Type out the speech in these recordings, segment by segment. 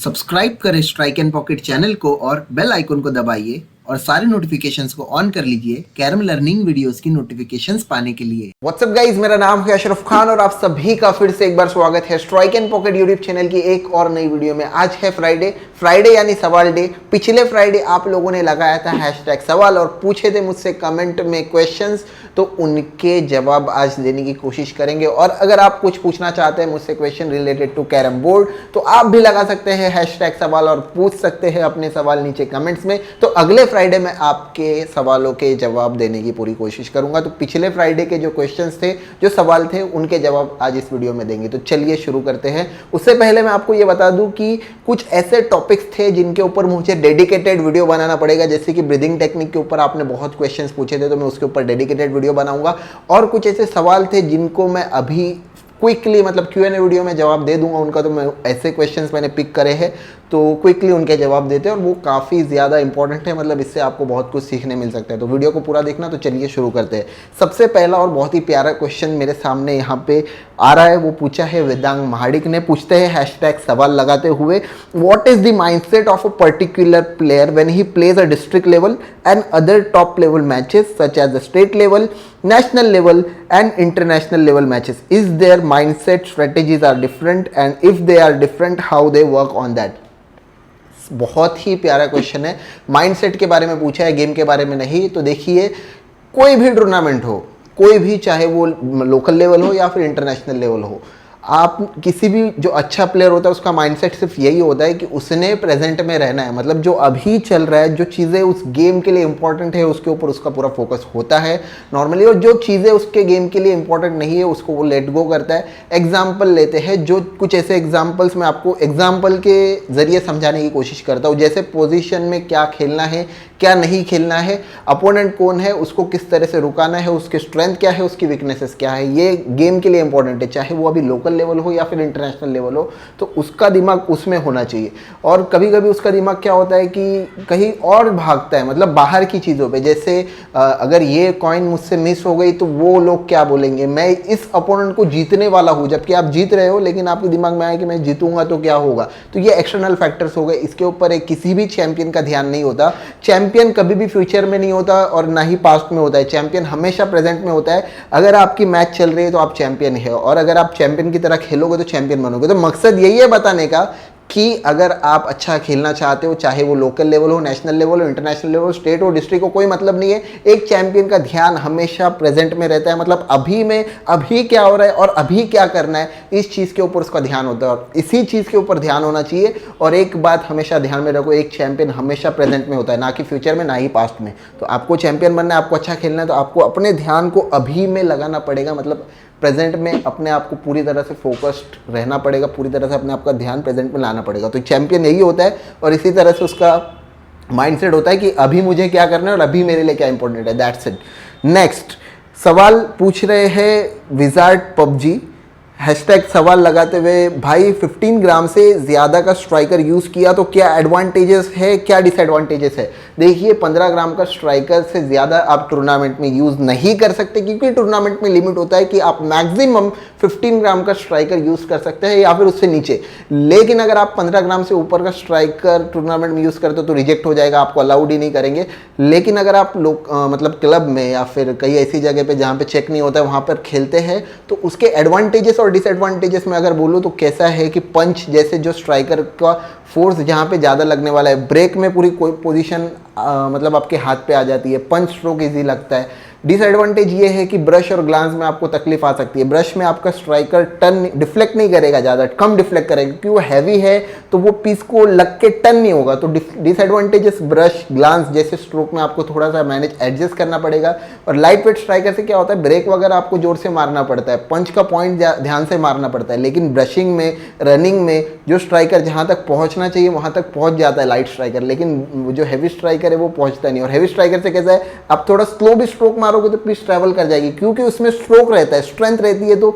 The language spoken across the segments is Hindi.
सब्सक्राइब करें स्ट्राइक एंड पॉकेट चैनल को और बेल आइकन को दबाइए और सारे नोटिफिकेशंस को ऑन कर लीजिए कैरम लर्निंग वीडियोस की नोटिफिकेशंस पाने के लिए। व्हाट्सअप गाइज, मेरा नाम है अशरफ खान और आप सभी का फिर से एक बार स्वागत है strike and pocket YouTube channel की एक और नई वीडियो में। आज है फ्राइडे यानी सवाल डे। पिछले फ्राइडे आप लोगों ने लगाया था हैशटैग सवाल और पूछे थे मुझसे कमेंट में क्वेश्चंस, तो उनके जवाब आज देने की कोशिश करेंगे। और अगर आप कुछ पूछना चाहते हैं मुझसे question related to carrom board, तो आप भी लगा सकते हैं हैशटैग सवाल और पूछ सकते हैं अपने सवाल नीचे कमेंट्स में। तो अगले फ्राइडे में आपके सवालों के जवाब देने की पूरी कोशिश करूंगा। तो पिछले फ्राइडे के जो क्वेश्चंस थे, जो सवाल थे, उनके जवाब आज इस वीडियो में देंगे। तो चलिए शुरू करते हैं। उससे पहले मैं आपको ये बता दूं कि कुछ ऐसे टॉपिक्स थे जिनके ऊपर मुझे डेडिकेटेड वीडियो बनाना पड़ेगा। जैसे कि ब्रीदिंग टेक्निक के ऊपर आपने बहुत क्वेश्चंस पूछे थे, तो मैं उसके ऊपर डेडिकेटेड वीडियो बनाऊंगा। और कुछ ऐसे सवाल थे जिनको मैं अभी क्विकली मतलब Q&A वीडियो में जवाब दे दूंगा उनका। तो मैं ऐसे क्वेश्चंस मैंने पिक करे हैं, तो क्विकली उनके जवाब देते हैं और वो काफ़ी ज़्यादा इंपॉर्टेंट है। मतलब इससे आपको बहुत कुछ सीखने मिल सकता है। तो वीडियो को पूरा देखना। तो चलिए शुरू करते हैं। सबसे पहला और बहुत ही प्यारा क्वेश्चन मेरे सामने यहाँ पे आ रहा है, वो पूछा है वेदांग महाडिक ने। पूछते हैं हैशटैग सवाल लगाते हुए, what is the mindset of a particular player when he plays a district level and other top level matches such as the state level, national level and international level matches? Is their mindset strategies are different and if they are different how they work on that? बहुत ही प्यारा क्वेश्चन है। माइंडसेट के बारे में पूछा है, गेम के बारे में नहीं। तो देखिए, कोई भी टूर्नामेंट हो, कोई भी, चाहे वो लोकल लेवल हो या फिर इंटरनेशनल लेवल हो, आप किसी भी जो अच्छा प्लेयर होता है उसका माइंडसेट सिर्फ यही होता है कि उसने प्रेजेंट में रहना है। मतलब जो अभी चल रहा है, जो चीज़ें उस गेम के लिए इंपॉर्टेंट है, उसके ऊपर उसका पूरा फोकस होता है नॉर्मली। और जो चीज़ें उसके गेम के लिए इंपॉर्टेंट नहीं है उसको वो लेट गो करता है। एग्जाम्पल लेते हैं, जो कुछ ऐसे एग्जाम्पल्स मैं आपको एग्जाम्पल के ज़रिए समझाने की कोशिश करता हूँ। जैसे पोजिशन में क्या खेलना है, क्या नहीं खेलना है, अपोनेंट कौन है, उसको किस तरह से रुकाना है, उसके स्ट्रेंथ क्या है, उसकी वीकनेसेस क्या है, ये गेम के लिए इंपॉर्टेंट है। चाहे वो अभी लोकल लेवल हो या फिर इंटरनेशनल लेवल हो, तो उसका दिमाग उसमें होना चाहिए। और कभी कभी उसका दिमाग क्या होता है कि कहीं और भागता है, मतलब बाहर की चीज़ों पे। जैसे अगर ये कॉइन मुझसे मिस हो गई तो वो लोग क्या बोलेंगे, मैं इस अपोनेंट को जीतने वाला हूँ, जबकि आप जीत रहे हो, लेकिन आपके दिमाग में आया कि मैं जीतूंगा तो क्या होगा। तो ये एक्सटर्नल फैक्टर्स हो गए। इसके ऊपर एक किसी भी चैंपियन का ध्यान नहीं होता। चैंपियन कभी भी फ्यूचर में नहीं होता और ना ही पास्ट में होता है। चैंपियन हमेशा प्रेजेंट में होता है। अगर आपकी मैच चल रही है तो आप चैंपियन है, और अगर आप चैंपियन की तरह खेलोगे तो चैंपियन बनोगे। तो मकसद यही है बताने का कि अगर आप अच्छा खेलना चाहते हो, चाहे वो लोकल लेवल हो, नेशनल लेवल हो, इंटरनेशनल लेवल हो, स्टेट हो, डिस्ट्रिक्ट हो, कोई मतलब नहीं है। एक चैंपियन का ध्यान हमेशा प्रेजेंट में रहता है। मतलब अभी में अभी क्या हो रहा है और अभी क्या करना है, इस चीज़ के ऊपर उसका ध्यान होता है और इसी चीज़ के ऊपर ध्यान होना चाहिए। और एक बात हमेशा ध्यान में रखो, एक चैंपियन हमेशा प्रेजेंट में होता है, ना कि फ्यूचर में, ना ही पास्ट में। तो आपको चैंपियन बनना है, आपको अच्छा खेलना है, तो आपको अपने ध्यान को अभी में लगाना पड़ेगा। मतलब प्रेजेंट में अपने आप को पूरी तरह से फोकस्ड रहना पड़ेगा, पूरी तरह से अपने आप का ध्यान प्रेजेंट में लाना पड़ेगा। तो चैंपियन यही होता है और इसी तरह से उसका माइंडसेट होता है कि अभी मुझे क्या करना है और अभी मेरे लिए क्या इंपॉर्टेंट है। That's it. नेक्स्ट सवाल पूछ रहे हैं विजार्ड पबजी, हैशटैग सवाल लगाते हुए, भाई 15 ग्राम से ज़्यादा का स्ट्राइकर यूज़ किया तो क्या एडवांटेजेस है, क्या डिसएडवांटेजेस है? देखिए, 15 ग्राम का स्ट्राइकर से ज़्यादा आप टूर्नामेंट में यूज़ नहीं कर सकते, क्योंकि टूर्नामेंट में लिमिट होता है कि आप मैक्सिमम 15 ग्राम का स्ट्राइकर यूज़ कर सकते हैं या फिर उससे नीचे। लेकिन अगर आप 15 ग्राम से ऊपर का स्ट्राइकर टूर्नामेंट में यूज़ करते हो तो रिजेक्ट हो जाएगा, आपको अलाउड ही नहीं करेंगे। लेकिन अगर आप लोग मतलब क्लब में या फिर कई ऐसी जगह पे जहाँ पे चेक नहीं होता है वहाँ पर खेलते हैं, तो उसके एडवांटेजेस और डिसएडवांटेजेस में अगर बोलूँ तो कैसा है कि पंच जैसे जो स्ट्राइकर का फोर्स जहाँ पे ज़्यादा लगने वाला है, ब्रेक में पूरी कोई पोजीशन मतलब आपके हाथ पे आ जाती है, पंच स्ट्रोक इजी लगता है। डिसएडवांटेज ये है कि ब्रश और ग्लांस में आपको तकलीफ आ सकती है। ब्रश में आपका स्ट्राइकर टर्न डिफ्लेक्ट नहीं करेगा, ज़्यादा कम डिफ्लेक्ट करेगा, क्योंकि वो हैवी है तो वो पीस को लग के टर्न नहीं होगा। तो डिसएडवांटेजेस ब्रश ग्लांस जैसे स्ट्रोक में आपको थोड़ा सा मैनेज एडजस्ट करना पड़ेगा। और लाइट वेट स्ट्राइकर से क्या होता है, ब्रेक वगैरह आपको जोर से मारना पड़ता है, पंच का पॉइंट ध्यान से मारना पड़ता है। लेकिन ब्रशिंग में, रनिंग में जो स्ट्राइकर जहाँ तक पहुँचना चाहिए वहाँ तक पहुँच जाता है लाइट स्ट्राइकर, लेकिन जो हैवी स्ट्राइकर है वो पहुँचता नहीं। और हैवी स्ट्राइकर से कैसा है, आप थोड़ा स्लो भी स्ट्रोक मारोगे तो पीस ट्रैवल कर जाएगी, क्योंकि उसमें स्ट्रोक रहता है, स्ट्रेंथ रहती है, तो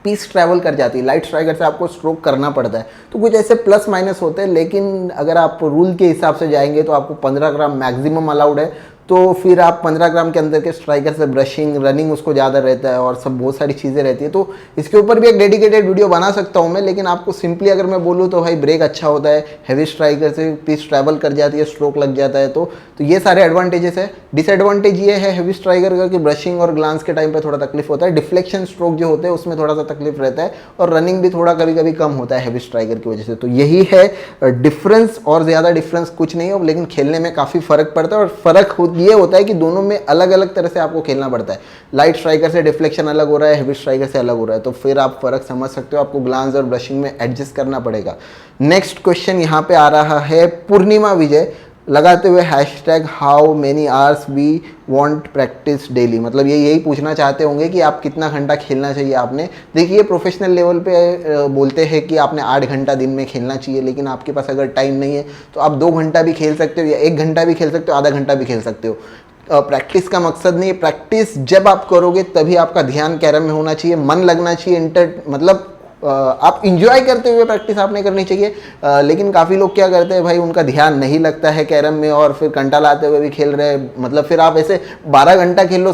पीस ट्रैवल कर जाती है। लाइट स्ट्राइकर से आपको स्ट्रोक करना पड़ता है। तो कुछ ऐसे प्लस माइनस होते हैं, लेकिन अगर आप रूल के हिसाब से जाएंगे तो आपको 15 ग्राम मैक्सिमम अलाउड है। तो फिर आप 15 ग्राम के अंदर के स्ट्राइकर से ब्रशिंग रनिंग उसको ज़्यादा रहता है और सब बहुत सारी चीज़ें रहती है। तो इसके ऊपर भी एक डेडिकेटेड वीडियो बना सकता हूँ मैं, लेकिन आपको सिंपली अगर मैं बोलूँ तो भाई ब्रेक अच्छा होता है, हैवी स्ट्राइकर से पिच ट्रैवल कर जाती है, स्ट्रोक लग जाता है। तो ये सारे एडवांटेजेस है। डिसएडवांटेज ये है हैवी स्ट्राइकर का कि ब्रशिंग और ग्लांस के टाइम पर थोड़ा तकलीफ होता है, डिफ्लेक्शन स्ट्रोक जो होते हैं उसमें थोड़ा सा तकलीफ रहता है, और रनिंग भी थोड़ा कभी कभी कम होता है हैवी स्ट्राइकर की वजह से। तो यही है डिफरेंस, और ज़्यादा डिफरेंस कुछ नहीं है, लेकिन खेलने में काफ़ी फ़र्क पड़ता है। और फ़र्क ये होता है कि दोनों में अलग अलग तरह से आपको खेलना पड़ता है। लाइट स्ट्राइकर से डिफ्लेक्शन अलग हो रहा है, हैवी स्ट्राइकर से अलग हो रहा है, तो फिर आप फ़र्क समझ सकते हो। आपको ग्लांस और ब्रशिंग में एडजस्ट करना पड़ेगा। नेक्स्ट क्वेश्चन यहाँ पे आ रहा है पूर्णिमा विजय लगाते हुए hashtag how many hours we want practice daily. मतलब ये यही पूछना चाहते होंगे कि आप कितना घंटा खेलना चाहिए आपने। देखिए प्रोफेशनल लेवल पे बोलते हैं कि आपने 8 घंटा दिन में खेलना चाहिए, लेकिन आपके पास अगर टाइम नहीं है तो आप 2 घंटा भी खेल सकते हो, या 1 घंटा भी खेल सकते हो, आधा घंटा भी खेल सकते हो। प्रैक्टिस का मकसद नहीं है, प्रैक्टिस जब आप करोगे तभी आपका ध्यान कैरम में होना चाहिए, मन लगना चाहिए, मतलब आप इंजॉय करते हुए प्रैक्टिस आपने करनी चाहिए। लेकिन काफ़ी लोग क्या करते हैं भाई, उनका ध्यान नहीं लगता है कैरम में और फिर कंटा लाते हुए भी खेल रहे हैं। मतलब फिर आप ऐसे 12 घंटा खेल लो,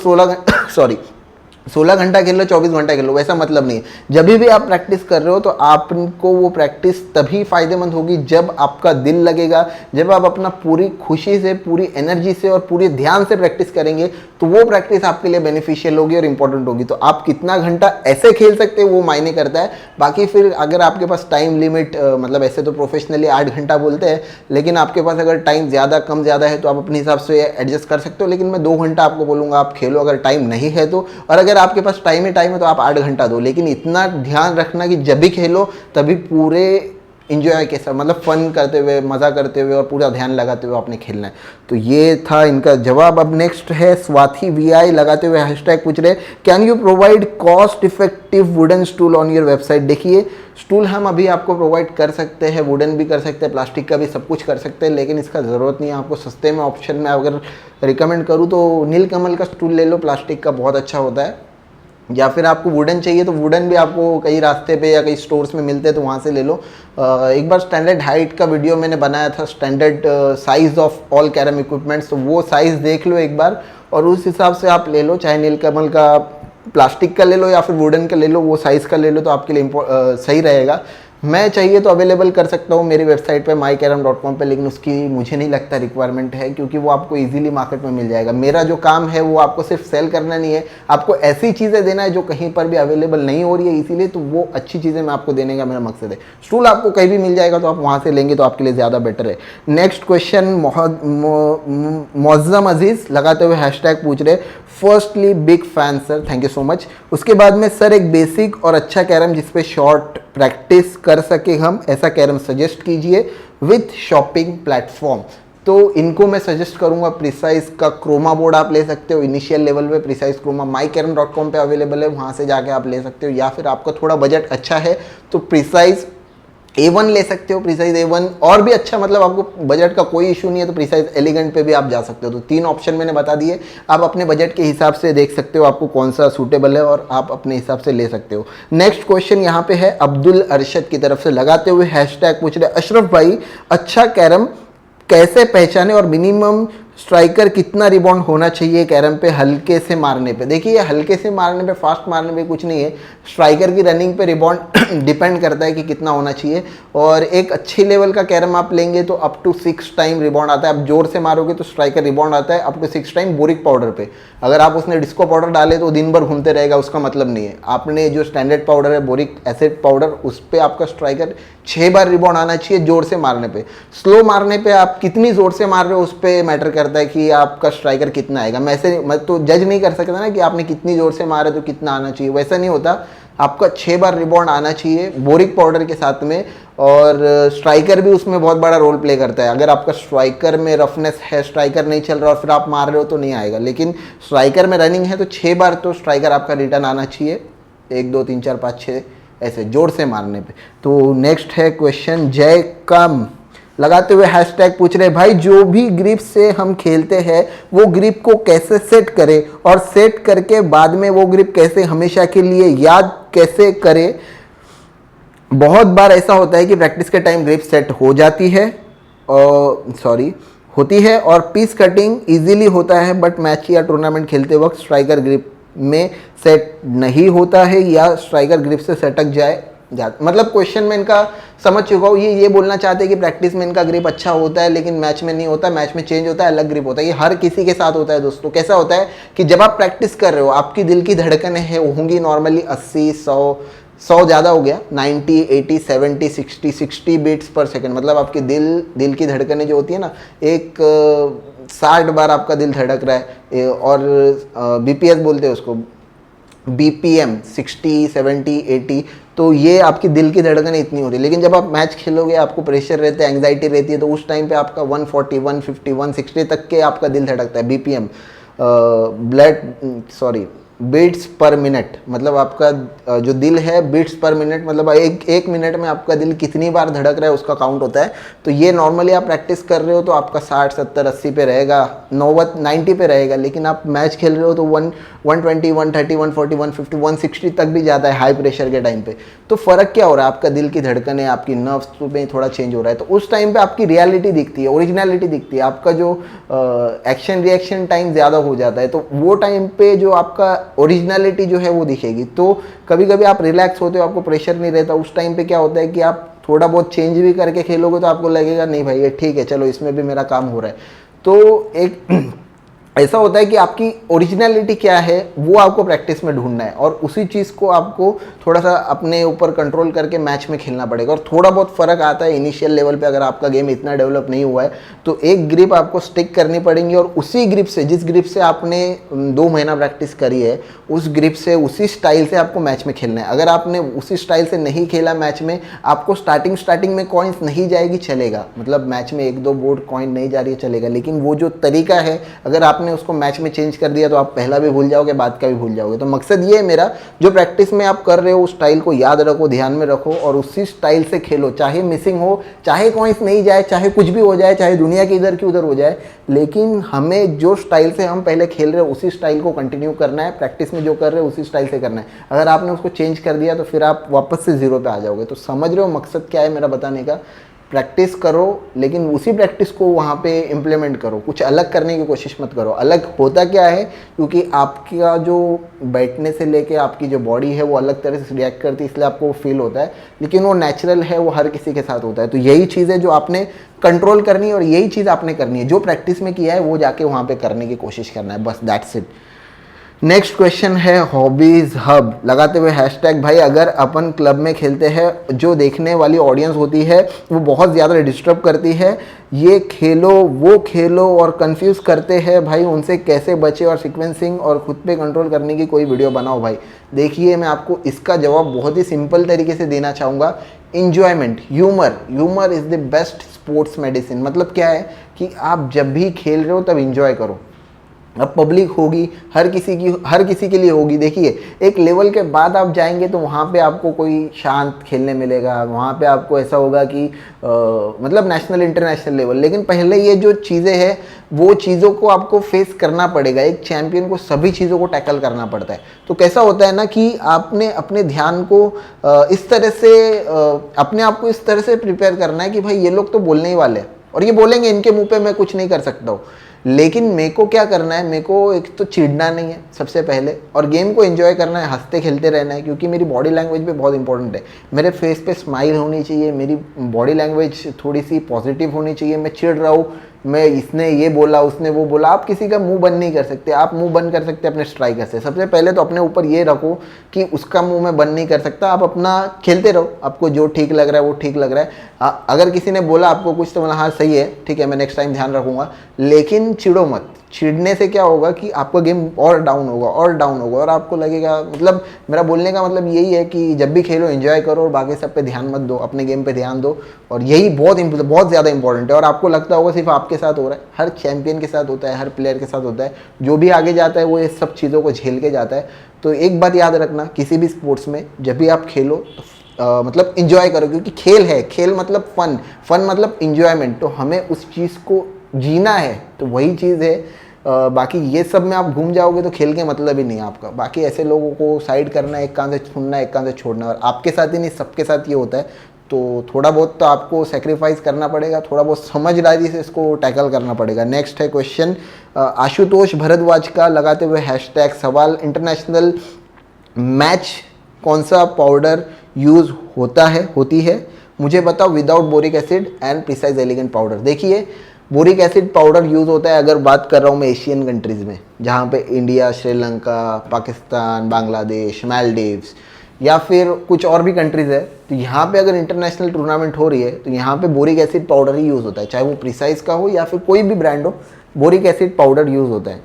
16 घंटा खेल लो, 24 घंटा खेल लो, वैसा मतलब नहीं है। जब भी आप प्रैक्टिस कर रहे हो तो आपको वो प्रैक्टिस तभी फायदेमंद होगी जब आपका दिल लगेगा, जब आप अपना पूरी खुशी से, पूरी एनर्जी से और पूरे ध्यान से प्रैक्टिस करेंगे, तो वो प्रैक्टिस आपके लिए बेनिफिशियल होगी और इंपॉर्टेंट होगी। तो आप कितना घंटा ऐसे खेल सकते हो वो मायने करता है। बाकी फिर अगर आपके पास टाइम लिमिट, मतलब ऐसे तो प्रोफेशनली 8 घंटा बोलते हैं, लेकिन आपके पास अगर टाइम ज़्यादा कम ज़्यादा है तो आप अपने हिसाब से एडजस्ट कर सकते हो। लेकिन मैं 2 घंटा आपको बोलूँगा आप खेलो, अगर टाइम नहीं है तो। और अगर आपके पास टाइम है तो आप 8 घंटा दो, लेकिन इतना ध्यान रखना कि जब भी खेलो तभी पूरे इंजॉय के साथ, मतलब फन करते हुए, मज़ा करते हुए और पूरा ध्यान लगाते हुए आपने खेलना है। तो ये था इनका जवाब। अब नेक्स्ट है स्वाति वीआई लगाते हुए हैशटैग पूछ रहे, can you provide cost effective wooden stool on your website. देखिए स्टूल हम अभी आपको प्रोवाइड कर सकते हैं, वुडन भी कर सकते हैं, प्लास्टिक का भी, सब कुछ कर सकते हैं, लेकिन इसका ज़रूरत नहीं है आपको। सस्ते में ऑप्शन में अगर रिकमेंड करूँ तो नीलकमल का स्टूल ले लो, प्लास्टिक का बहुत अच्छा होता है। या फिर आपको वुडन चाहिए तो वुडन भी आपको कई रास्ते पे या कई स्टोर्स में मिलते हैं, तो वहाँ से ले लो। एक बार स्टैंडर्ड हाइट का वीडियो मैंने बनाया था, standard size of all carrom equipments, तो वो साइज़ देख लो एक बार और उस हिसाब से आप ले लो। चाहे नीलकमल का प्लास्टिक का ले लो या फिर वुडन का ले लो, वो साइज़ का ले लो तो आपके लिए सही रहेगा। मैं चाहिए तो अवेलेबल कर सकता हूँ मेरी वेबसाइट पे mycarom.com पे, लेकिन उसकी मुझे नहीं लगता रिक्वायरमेंट है, क्योंकि वो आपको इजीली मार्केट में मिल जाएगा। मेरा जो काम है वो आपको सिर्फ सेल करना नहीं है, आपको ऐसी चीज़ें देना है जो कहीं पर भी अवेलेबल नहीं हो रही है, इसीलिए तो वो अच्छी चीज़ें मैं आपको देने का मेरा मकसद है। स्टूल आपको कहीं भी मिल जाएगा तो आप वहाँ से लेंगे तो आपके लिए ज़्यादा बेटर है। नेक्स्ट क्वेश्चन मौज़म अजीज़ लगाते हुए हैशटैग पूछ रहे, firstly big fan sir, thank you so much. उसके बाद में सर एक बेसिक और अच्छा कैरम जिसपे शॉर्ट प्रैक्टिस कर सके हम, ऐसा कैरम सजेस्ट कीजिए विथ शॉपिंग प्लेटफॉर्म। तो इनको मैं सजेस्ट करूंगा प्रिसाइज का क्रोमा बोर्ड आप ले सकते हो इनिशियल लेवल पे, प्रिसाइज क्रोमा mycarom.com पे अवेलेबल है, वहाँ से जाके आप ले सकते हो। या फिर आपका थोड़ा बजट अच्छा है तो प्रिसाइज A1 ले सकते हो, प्रिसाइज A1 और भी अच्छा, मतलब आपको बजट का कोई इशू नहीं है तो प्रिसाइज एलिगेंट पे भी आप जा सकते हो। तो 3 ऑप्शन मैंने बता दिए, आप अपने बजट के हिसाब से देख सकते हो आपको कौन सा सूटेबल है और आप अपने हिसाब से ले सकते हो। नेक्स्ट क्वेश्चन यहाँ पे है अब्दुल अरशद की तरफ से लगाते हुए हैशटैग पूछ रहे, अशरफ भाई अच्छा कैरम कैसे पहचाने और मिनिमम स्ट्राइकर कितना रिबाउंड होना चाहिए कैरम पे हल्के से मारने पे। देखिए हल्के से मारने पे, फास्ट मारने पे कुछ नहीं है, स्ट्राइकर की रनिंग पे रिबाउंड डिपेंड करता है कि कितना होना चाहिए। और एक अच्छी लेवल का कैरम आप लेंगे तो अप टू 6 टाइम रिबाउंड आता है। आप जोर से मारोगे तो स्ट्राइकर रिबाउंड आता है up to 6 time boric powder पे। अगर आप उसने डिस्को पाउडर डाले तो दिन भर घूमते रहेगा, उसका मतलब नहीं है। आपने जो स्टैंडर्ड पाउडर है बोरिक एसिड पाउडर, उस पर आपका स्ट्राइकर 6 बार रिबाउंड आना चाहिए जोर से मारने पे। स्लो मारने पे आप कितनी जोर से मार रहे हो उस पर मैटर करता है कि आपका स्ट्राइकर कितना आएगा। मैं तो जज नहीं कर सकता ना कि आपने कितनी जोर से मारा तो कितना आना चाहिए, वैसा नहीं होता। आपका 6 बार रिबाउंड आना चाहिए बोरिक पाउडर के साथ में, और स्ट्राइकर भी उसमें बहुत बड़ा रोल प्ले करता है। अगर आपका स्ट्राइकर में रफनेस है, स्ट्राइकर नहीं चल रहा और फिर आप मार रहे हो तो नहीं आएगा, लेकिन स्ट्राइकर में रनिंग है तो 6 बार तो स्ट्राइकर आपका रिटर्न आना चाहिए, 1 2 3 4 5 6 ऐसे जोर से मारने पे। तो नेक्स्ट है क्वेश्चन जय कम लगाते हुए हैशटैग पूछ रहे, भाई जो भी ग्रिप से हम खेलते हैं वो ग्रिप को कैसे सेट करें और सेट करके बाद में वो ग्रिप कैसे हमेशा के लिए याद कैसे करें। बहुत बार ऐसा होता है कि प्रैक्टिस के टाइम ग्रिप सेट हो जाती है और होती है और पीस कटिंग इजीली होता है, बट मैच या टूर्नामेंट खेलते वक्त स्ट्राइकर ग्रिप में सेट नहीं होता है या स्ट्राइकर ग्रिप से सटक जाए मतलब क्वेश्चन में इनका समझ चुका हूँ, ये बोलना चाहते हैं कि प्रैक्टिस में इनका ग्रिप अच्छा होता है लेकिन मैच में नहीं होता, मैच में चेंज होता है, अलग ग्रिप होता है। ये हर किसी के साथ होता है दोस्तों। कैसा होता है कि जब आप प्रैक्टिस कर रहे हो आपकी दिल की धड़कनें है होंगी नॉर्मली 80 100 ज़्यादा हो गया 90 80 70 60 बीट्स पर सेकेंड, मतलब आपकी दिल की धड़कनें जो होती है ना, एक 60 बार आपका दिल धड़क रहा है और बीपीएस बोलते हैं उसको, बीपीएम 60 70 80, तो ये आपकी दिल की धड़कन इतनी होती है। लेकिन जब आप मैच खेलोगे आपको प्रेशर रहता है, एंग्जाइटी रहती है, तो उस टाइम पे आपका 140 150 160 तक के आपका दिल धड़कता है। बीपीएम बीट्स पर मिनट, मतलब आपका जो दिल है बीट्स पर मिनट, मतलब एक मिनट में आपका दिल कितनी बार धड़क रहा है उसका काउंट होता है। तो ये नॉर्मली आप प्रैक्टिस कर रहे हो तो आपका 60 70 80 पे रहेगा, 90 पे रहेगा, लेकिन आप मैच खेल रहे हो तो 120 130 140 150 160 तक भी जाता है हाई प्रेशर के टाइम पे। तो फ़र्क क्या हो रहा है, आपका दिल की धड़कनें आपकी नर्व्स में थोड़ा चेंज हो रहा है, तो उस टाइम पे आपकी रियलिटी दिखती है, ओरिजिनलिटी दिखती है, आपका जो एक्शन रिएक्शन टाइम ज़्यादा हो जाता है, तो वो टाइम पे जो आपका ओरिजिनलिटी जो है वो दिखेगी। तो कभी कभी आप रिलैक्स होते हो, आपको प्रेशर नहीं रहता, उस टाइम पे क्या होता है कि आप थोड़ा बहुत चेंज भी करके खेलोगे तो आपको लगेगा नहीं भाई ये ठीक है, चलो इसमें भी मेरा काम हो रहा है। तो एक ऐसा होता है कि आपकी ओरिजिनलिटी क्या है वो आपको प्रैक्टिस में ढूंढना है और उसी चीज़ को आपको थोड़ा सा अपने ऊपर कंट्रोल करके मैच में खेलना पड़ेगा। और थोड़ा बहुत फ़र्क आता है इनिशियल लेवल पे, अगर आपका गेम इतना डेवलप नहीं हुआ है तो एक ग्रिप आपको स्टिक करनी पड़ेगी और उसी ग्रिप से, जिस ग्रिप से आपने 2 महीना प्रैक्टिस करी है, उस ग्रिप से उसी स्टाइल से आपको मैच में खेलना है। अगर आपने उसी स्टाइल से नहीं खेला मैच में, आपको स्टार्टिंग में कॉइन्स नहीं जाएगी चलेगा, मतलब मैच में 1-2 बोर्ड कॉइन नहीं जा रही है चलेगा, लेकिन वो जो तरीका है अगर आपने उसको मैच में चेंज कर दिया तो आप पहला भी भूल जाओगे, बाद का भी भूल जाओगे। तो मकसद ये है मेरा, जो प्रैक्टिस में आप कर रहे हो उस स्टाइल को याद रखो, ध्यान में रखो और उसी स्टाइल से खेलो, चाहे मिसिंग हो, चाहे कॉइन्स नहीं जाए, चाहे कुछ भी हो जाए, चाहे दुनिया की इधर की उधर हो जाए, लेकिन हमें जो स्टाइल से हम पहले खेल रहे हो उसी स्टाइल को कंटिन्यू करना है। प्रैक्टिस में जो कर रहे हो उसी स्टाइल से करना है। अगर आपने उसको चेंज कर दिया तो फिर आप वापस से 0 पे आ जाओगे। तो समझ रहे हो मकसद क्या है मेरा बताने का? प्रैक्टिस करो लेकिन उसी प्रैक्टिस को वहाँ पे इम्प्लीमेंट करो, कुछ अलग करने की कोशिश मत करो। अलग होता क्या है, क्योंकि आपका जो बैठने से लेके आपकी जो बॉडी है वो अलग तरह से रिएक्ट करती है, इसलिए आपको वो फील होता है, लेकिन वो नेचुरल है, वो हर किसी के साथ होता है। तो यही चीज़ है जो आपने कंट्रोल करनी है और यही चीज़ आपने करनी है, जो प्रैक्टिस में किया है वो जाके वहाँ पर करने की कोशिश करना है, बस दैट्स इट। नेक्स्ट क्वेश्चन है हॉबीज हब लगाते हुए हैशटैग, भाई अगर अपन क्लब में खेलते हैं जो देखने वाली ऑडियंस होती है वो बहुत ज़्यादा डिस्टर्ब करती है, ये खेलो वो खेलो और कंफ्यूज करते हैं, भाई उनसे कैसे बचे और सीक्वेंसिंग और खुद पे कंट्रोल करने की कोई वीडियो बनाओ भाई। देखिए मैं आपको इसका जवाब बहुत ही सिंपल तरीके से देना चाहूँगा। Enjoyment, humour is the best sports medicine. मतलब क्या है कि आप जब भी खेल रहे हो तब इंजॉय करो। अब पब्लिक होगी, हर किसी के लिए होगी। देखिए एक लेवल के बाद आप जाएंगे तो वहाँ पे आपको कोई शांत खेलने मिलेगा, वहाँ पे आपको ऐसा होगा कि मतलब नेशनल इंटरनेशनल लेवल, लेकिन पहले ये जो चीज़ें हैं वो चीज़ों को आपको फेस करना पड़ेगा। एक चैंपियन को सभी चीज़ों को टैकल करना पड़ता है। तो कैसा होता है ना कि आपने अपने ध्यान को इस तरह से अपने आप को इस तरह से प्रिपेयर करना है कि भाई ये लोग तो बोलने ही वाले हैं और ये बोलेंगे, इनके मुँह पे मैं कुछ नहीं कर सकता हूँ, लेकिन मेरे को क्या करना है, मेरे को एक तो चिढ़ना नहीं है सबसे पहले, और गेम को एंजॉय करना है, हंसते खेलते रहना है, क्योंकि मेरी बॉडी लैंग्वेज भी बहुत इंपॉर्टेंट है। मेरे फेस पे स्माइल होनी चाहिए, मेरी बॉडी लैंग्वेज थोड़ी सी पॉजिटिव होनी चाहिए। मैं चिढ़ रहा हूँ, मैं इसने ये बोला उसने वो बोला, आप किसी का मुंह बंद नहीं कर सकते। आप मुंह बंद कर सकते अपने स्ट्राइकर से। सबसे पहले तो अपने ऊपर ये रखो कि उसका मुंह मैं बंद नहीं कर सकता। आप अपना खेलते रहो, आपको जो ठीक लग रहा है वो ठीक लग रहा है। अगर किसी ने बोला आपको कुछ तो बोला हाँ सही है, ठीक है मैं नेक्स्ट टाइम ध्यान रखूंगा, लेकिन चिढ़ो मत। चिढ़ने से क्या होगा कि आपका गेम और डाउन होगा और आपको लगेगा, मतलब मेरा बोलने का मतलब यही है कि जब भी खेलो एंजॉय करो और बाकी सब पे ध्यान मत दो, अपने गेम पे ध्यान दो। और यही बहुत ज़्यादा इंपॉर्टेंट है। और आपको लगता होगा सिर्फ आपके साथ हो रहा है, हर चैंपियन के साथ होता है, हर प्लेयर के साथ होता है। जो भी आगे जाता है वो ये सब चीज़ों को झेल के जाता है। तो एक बात याद रखना, किसी भी स्पोर्ट्स में जब भी आप खेलो तो मतलब इंजॉय करो, क्योंकि खेल है, खेल मतलब फन मतलब इंजॉयमेंट। तो हमें उस चीज़ को जीना है, तो वही चीज़ है। बाकी ये सब में आप घूम जाओगे तो खेल के मतलब ही नहीं है आपका। बाकी ऐसे लोगों को साइड करना, एक कान से सुनना एक कान से छोड़ना, और आपके साथ ही नहीं सबके साथ ये होता है। तो थोड़ा बहुत तो आपको सेक्रीफाइस करना पड़ेगा, थोड़ा बहुत समझदारी से इसको टैकल करना पड़ेगा। नेक्स्ट है क्वेश्चन आशुतोष भरद्वाज का लगाते हुए हैशटैग सवाल, इंटरनेशनल मैच कौन सा पाउडर यूज़ होती है मुझे बताओ without boric acid and precise elegant powder. देखिए बोरिक एसिड पाउडर यूज़ होता है, अगर बात कर रहा हूँ मैं एशियन कंट्रीज़ में, जहाँ पे इंडिया, श्रीलंका, पाकिस्तान, बांग्लादेश, मालदीव्स या फिर कुछ और भी कंट्रीज़ है, तो यहाँ पे अगर इंटरनेशनल टूर्नामेंट हो रही है तो यहाँ पे बोरिक एसिड पाउडर ही यूज़ होता है, चाहे वो प्रिसाइज का हो या फिर कोई भी ब्रांड हो, बोरिक एसिड पाउडर यूज़ होता है।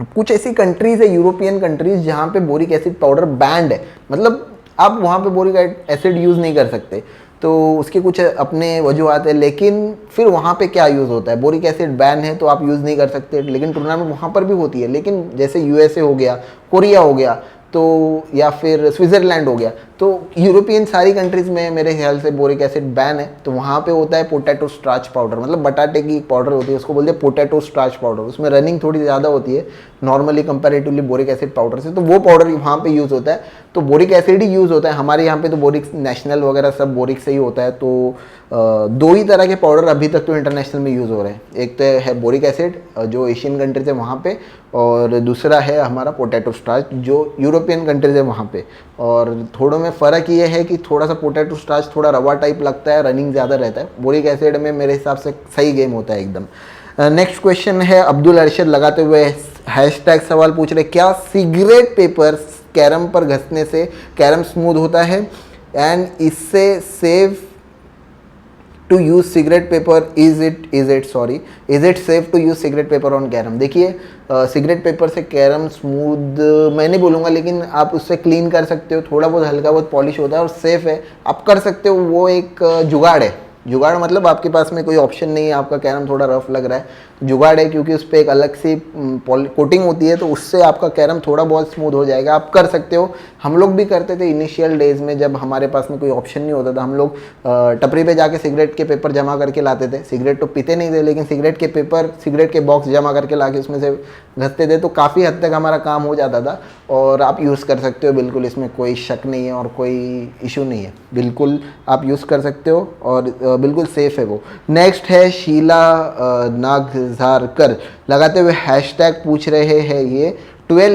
कुछ ऐसी कंट्रीज़ है, यूरोपियन कंट्रीज़, जहाँ पे बोरिक एसिड पाउडर बैंड है, मतलब आप वहाँ पे बोरिक एसिड यूज़ नहीं कर सकते, तो उसके कुछ अपने वजूहत है। लेकिन फिर वहाँ पे क्या यूज़ होता है, बोरिक एसिड बैन है तो आप यूज़ नहीं कर सकते, लेकिन टूर्नामेंट वहाँ पर भी होती है। लेकिन जैसे यूएसए हो गया, कोरिया हो गया, तो या फिर स्विट्ज़रलैंड हो गया, तो यूरोपियन सारी कंट्रीज़ में मेरे ख्याल से बोरिक एसिड बैन है। तो वहाँ पे होता है पोटैटो स्टार्च पाउडर, मतलब बटाटे की एक पाउडर होती है, उसको बोलते हैं पोटैटो स्टार्च पाउडर। उसमें रनिंग थोड़ी ज़्यादा होती है normally comparatively boric acid powder से, तो वो पाउडर वहाँ पे यूज़ होता है। तो बोरिक एसिड ही यूज़ होता है हमारे यहाँ पे, तो बोरिक नेशनल वगैरह सब बोरिक से ही होता है। तो दो ही तरह के पाउडर अभी तक तो इंटरनेशनल में यूज़ हो रहे हैं, एक तो है बोरिक एसिड जो एशियन कंट्रीज है वहाँ पे, और दूसरा है हमारा पोटैटो स्टार्च जो यूरोपियन कंट्रीज है वहाँ पे। और थोड़ों में फ़र्क ये है कि थोड़ा सा पोटैटो स्टार्च थोड़ा रवा टाइप लगता है, रनिंग ज़्यादा रहता है, बोरिक एसिड में मेरे हिसाब से सही गेम होता है एकदम। नेक्स्ट क्वेश्चन है अब्दुल अरशद लगाते हुए हैशटैग सवाल पूछ रहे, क्या सिगरेट पेपर कैरम पर घसने से कैरम स्मूथ होता है एंड इससे safe to use cigarette paper, is it safe to use cigarette paper on carrom. देखिए सिगरेट पेपर से कैरम स्मूथ मैं नहीं बोलूँगा, लेकिन आप उससे क्लीन कर सकते हो, थोड़ा बहुत हल्का बहुत पॉलिश होता है और सेफ है, आप कर सकते हो। वो एक जुगाड़ है, जुगाड़ मतलब आपके पास में कोई ऑप्शन नहीं है, आपका कैरम थोड़ा रफ लग रहा है, जुगाड़ है, क्योंकि उस पर एक अलग सी कोटिंग होती है, तो उससे आपका कैरम थोड़ा बहुत स्मूथ हो जाएगा, आप कर सकते हो। हम लोग भी करते थे इनिशियल डेज में, जब हमारे पास में कोई ऑप्शन नहीं होता था, हम लोग टपरी पे जाके सिगरेट के पेपर जमा करके लाते थे। सिगरेट तो पीते नहीं थे, लेकिन सिगरेट के पेपर, सिगरेट के बॉक्स जमा करके ला के उसमें से घसते थे, तो काफ़ी हद तक हमारा काम हो जाता था। और आप यूज़ कर सकते हो बिल्कुल, इसमें कोई शक नहीं है और कोई इशू नहीं है, बिल्कुल आप यूज़ कर सकते हो और बिल्कुल सेफ़ है वो। नेक्स्ट है शीला नागजारकर लगाते हुए हैशटैग पूछ रहे हैं ये 12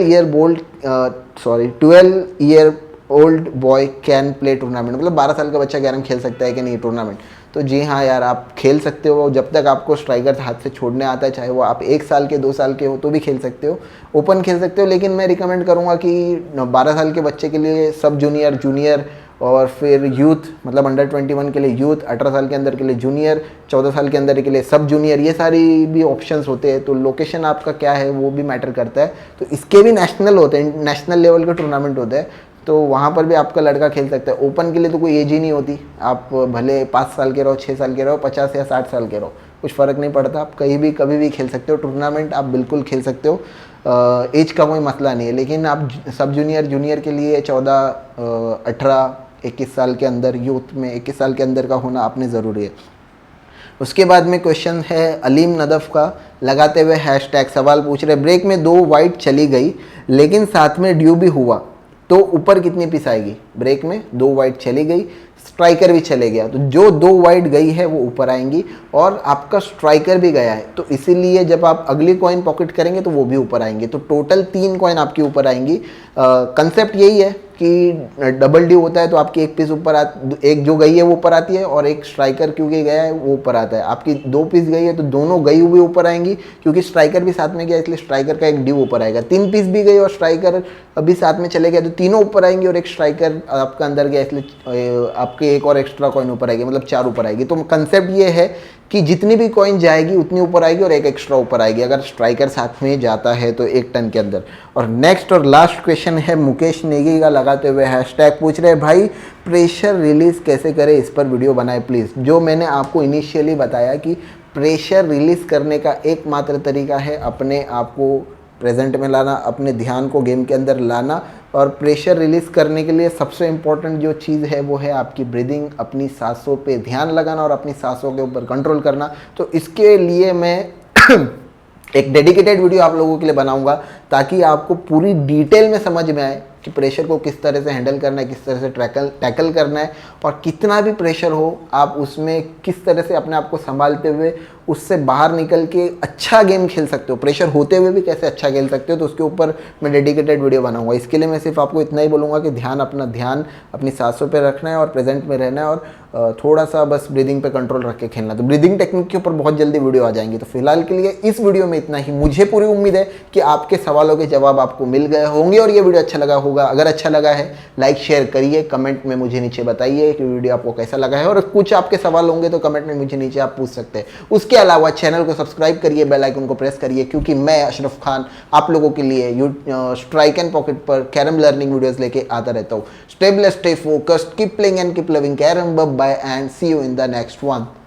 year old boy can play tournament, मतलब 12 साल का बच्चा कैरम खेल सकता है कि नहीं टूर्नामेंट। तो जी हाँ यार, आप खेल सकते हो जब तक आपको स्ट्राइकर हाथ से छोड़ने आता है, चाहे वो आप 1 साल के 2 साल के हो तो भी खेल सकते हो, ओपन खेल सकते हो। लेकिन मैं रिकमेंड करूँगा कि 12 साल के बच्चे के लिए सब जूनियर, जूनियर और फिर यूथ, मतलब अंडर 21 के लिए यूथ, 18 साल के अंदर के लिए जूनियर, 14 साल के अंदर के लिए सब जूनियर, ये सारी भी ऑप्शंस होते हैं। तो लोकेशन आपका क्या है वो भी मैटर करता है। तो इसके भी नेशनल होते हैं, नेशनल लेवल के टूर्नामेंट होते हैं, तो वहाँ पर भी आपका लड़का खेल सकता है। ओपन के लिए तो कोई एज ही नहीं होती, आप भले 5 साल के रहो, 6 साल के रहो, 50 या 60 साल के रहो, कुछ फ़र्क नहीं पड़ता, आप कहीं भी कभी भी खेल सकते हो टूर्नामेंट, आप बिल्कुल खेल सकते हो, एज का कोई मसला नहीं है। लेकिन आप सब जूनियर, जूनियर के लिए 14, 18, 21 साल के अंदर, यूथ में 21 साल के अंदर का होना आपने ज़रूरी है। उसके बाद में क्वेश्चन है अलीम नदफ का लगाते हुए हैशटैग सवाल पूछ रहे, ब्रेक में 2 वाइट चली गई लेकिन साथ में ड्यू भी हुआ तो ऊपर कितनी पिस आएगी। ब्रेक में 2 वाइट चली गई, स्ट्राइकर भी चले गया, तो जो 2 वाइट गई है वो ऊपर आएंगी और आपका स्ट्राइकर भी गया है, तो इसीलिए जब आप अगली कॉइन पॉकेट करेंगे तो वो भी ऊपर आएंगे, तो टोटल 3 कॉइन आपकी ऊपर आएंगी। कंसेप्ट यही है कि डबल ड्यू होता है तो आपकी एक पीस ऊपर एक जो गई है वो ऊपर आती है और एक स्ट्राइकर क्योंकि गया है वो ऊपर आता है। आपकी 2 पीस गई है तो दोनों गई हुई ऊपर आएंगी, क्योंकि स्ट्राइकर भी साथ में गया इसलिए स्ट्राइकर का एक ड्यू ऊपर आएगा। 3 पीस भी गई और स्ट्राइकर अभी साथ में चले गए तो तीनों ऊपर आएंगे और एक स्ट्राइकर आपका अंदर गया इसलिए आपके एक और एक्स्ट्रा कॉइन ऊपर आएगी, मतलब 4 ऊपर आएगी। तो कंसेप्ट ये है कि जितनी भी कॉइन जाएगी उतनी ऊपर आएगी और एक एक्स्ट्रा ऊपर आएगी अगर स्ट्राइकर साथ में जाता है तो 1 टन के अंदर। और नेक्स्ट और लास्ट क्वेश्चन है मुकेश नेगी का लगाते हुए हैशटैग पूछ रहे, भाई प्रेशर रिलीज कैसे करें, इस पर वीडियो बनाए प्लीज़। जो मैंने आपको इनिशियली बताया कि प्रेशर रिलीज करने का एकमात्र तरीका है अपने आप को प्रेजेंट में लाना, अपने ध्यान को गेम के अंदर लाना, और प्रेशर रिलीज करने के लिए सबसे इम्पॉर्टेंट जो चीज़ है वो है आपकी ब्रीदिंग, अपनी सांसों पे ध्यान लगाना और अपनी सांसों के ऊपर कंट्रोल करना। तो इसके लिए मैं एक डेडिकेटेड वीडियो आप लोगों के लिए बनाऊंगा ताकि आपको पूरी डिटेल में समझ में आए कि प्रेशर को किस तरह से हैंडल करना है, किस तरह से टैकल करना है, और कितना भी प्रेशर हो आप उसमें किस तरह से अपने आप को संभालते हुए उससे बाहर निकल के अच्छा गेम खेल सकते हो, प्रेशर होते हुए भी कैसे अच्छा खेल सकते हो। तो उसके ऊपर मैं डेडिकेटेड वीडियो बनाऊंगा। इसके लिए मैं सिर्फ आपको इतना ही बोलूँगा कि ध्यान अपनी सांसों पे रखना है और प्रेजेंट में रहना है, और थोड़ा सा बस ब्रीदिंग पे कंट्रोल रख के खेलना। तो ब्रीदिंग टेक्निक के ऊपर बहुत जल्दी वीडियो आ जाएंगी। तो फिलहाल के लिए इस वीडियो में इतना ही। मुझे पूरी उम्मीद है कि आपके सवालों के जवाब आपको मिल गए होंगे और ये वीडियो अच्छा लगा होगा। अगर अच्छा लगा है लाइक शेयर करिए, कमेंट में मुझे नीचे बताइए कि वीडियो आपको कैसा लगा है, और कुछ आपके सवाल होंगे तो कमेंट में मुझे नीचे आप पूछ सकते हैं। उसके अलावा चैनल को सब्सक्राइब करिए, बेल आइकन को प्रेस करिए, क्योंकि मैं अशरफ खान आप लोगों के लिए स्ट्राइक एंड पॉकेट पर कैरम लर्निंग वीडियोस लेके आता रहता हूँ। Stay blessed, stay focused, keep playing and keep loving carrom. Bye bye and see you in the next one.